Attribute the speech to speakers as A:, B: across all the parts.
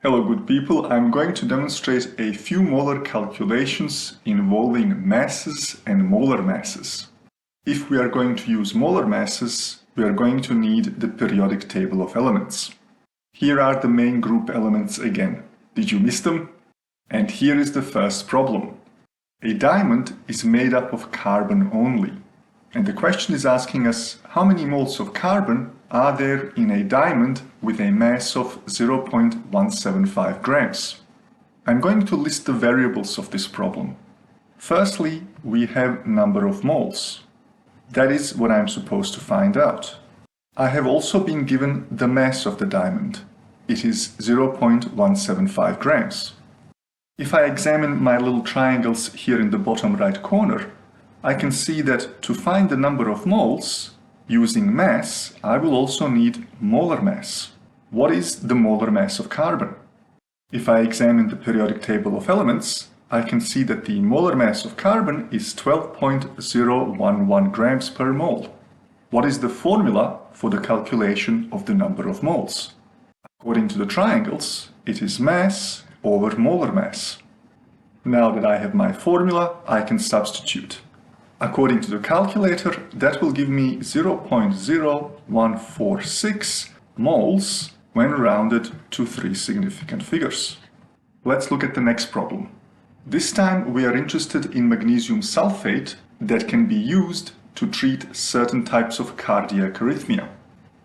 A: Hello good people, I'm going to demonstrate a few molar calculations involving masses and molar masses. If we are going to use molar masses, we are going to need the periodic table of elements. Here are the main group elements again. Did you miss them? And here is the first problem. A diamond is made up of carbon only. And the question is asking us how many moles of carbon are there in a diamond with a mass of 0.175 grams. I'm going to list the variables of this problem. Firstly, we have number of moles. That is what I'm supposed to find out. I have also been given the mass of the diamond. It is 0.175 grams. If I examine my little triangles here in the bottom right corner, I can see that to find the number of moles, using mass, I will also need molar mass. What is the molar mass of carbon? If I examine the periodic table of elements, I can see that the molar mass of carbon is 12.011 grams per mole. What is the formula for the calculation of the number of moles? According to the triangles, it is mass over molar mass. Now that I have my formula, I can substitute. According to the calculator, that will give me 0.0146 moles when rounded to three significant figures. Let's look at the next problem. This time we are interested in magnesium sulfate that can be used to treat certain types of cardiac arrhythmia.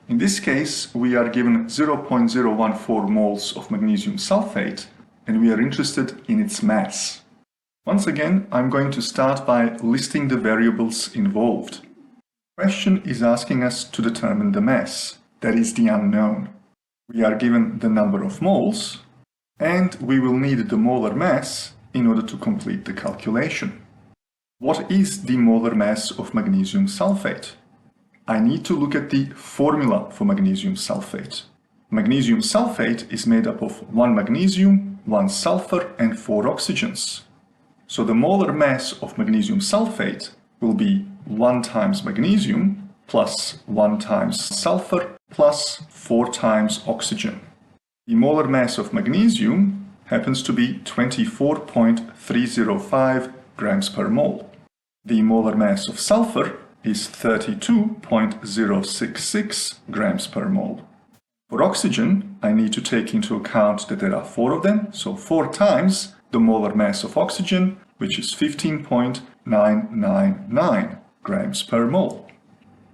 A: In this case, we are given 0.014 moles of magnesium sulfate and we are interested in its mass. Once again, I'm going to start by listing the variables involved. The question is asking us to determine the mass, that is the unknown. We are given the number of moles, and we will need the molar mass in order to complete the calculation. What is the molar mass of magnesium sulfate? I need to look at the formula for magnesium sulfate. Magnesium sulfate is made up of 1 magnesium, 1 sulfur, and 4 oxygens. So the molar mass of magnesium sulfate will be 1 times magnesium plus 1 times sulfur plus 4 times oxygen. The molar mass of magnesium happens to be 24.305 grams per mole. The molar mass of sulfur is 32.066 grams per mole. For oxygen, I need to take into account that there are 4 of them, so 4 times the molar mass of oxygen, which is 15.999 grams per mole.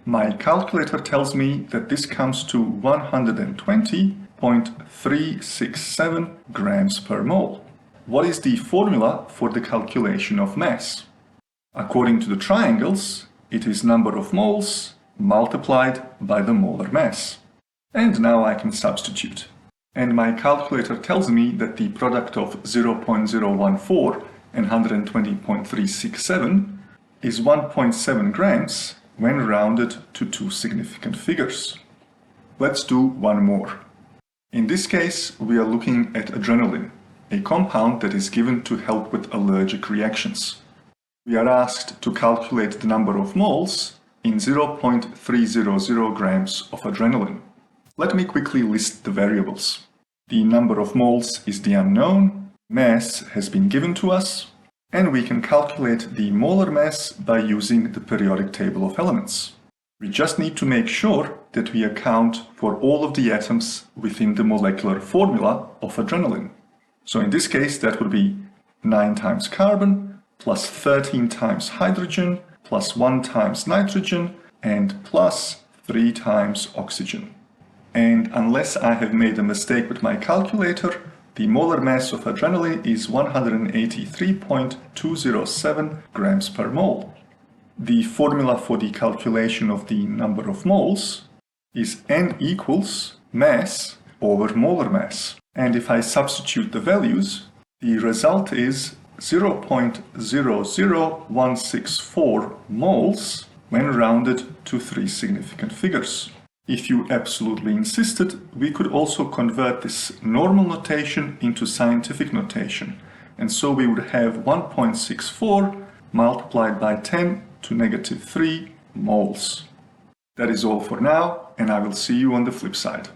A: My calculator tells me that this comes to 120.367 grams per mole. What is the formula for the calculation of mass? According to the triangles, it is number of moles multiplied by the molar mass. And now I can substitute. And my calculator tells me that the product of 0.014 and 120.367 is 1.7 grams when rounded to two significant figures. Let's do one more. In this case, we are looking at adrenaline, a compound that is given to help with allergic reactions. We are asked to calculate the number of moles in 0.300 grams of adrenaline. Let me quickly list the variables. The number of moles is the unknown, mass has been given to us, and we can calculate the molar mass by using the periodic table of elements. We just need to make sure that we account for all of the atoms within the molecular formula of adrenaline. So in this case, that would be 9 times carbon, plus 13 times hydrogen, plus 1 times nitrogen, and plus 3 times oxygen. And unless I have made a mistake with my calculator, the molar mass of adrenaline is 183.207 grams per mole. The formula for the calculation of the number of moles is N equals mass over molar mass. And if I substitute the values, the result is 0.00164 moles when rounded to three significant figures. If you absolutely insisted, we could also convert this normal notation into scientific notation, and so we would have 1.64 multiplied by 10 to negative 3 moles. That is all for now, and I will see you on the flip side.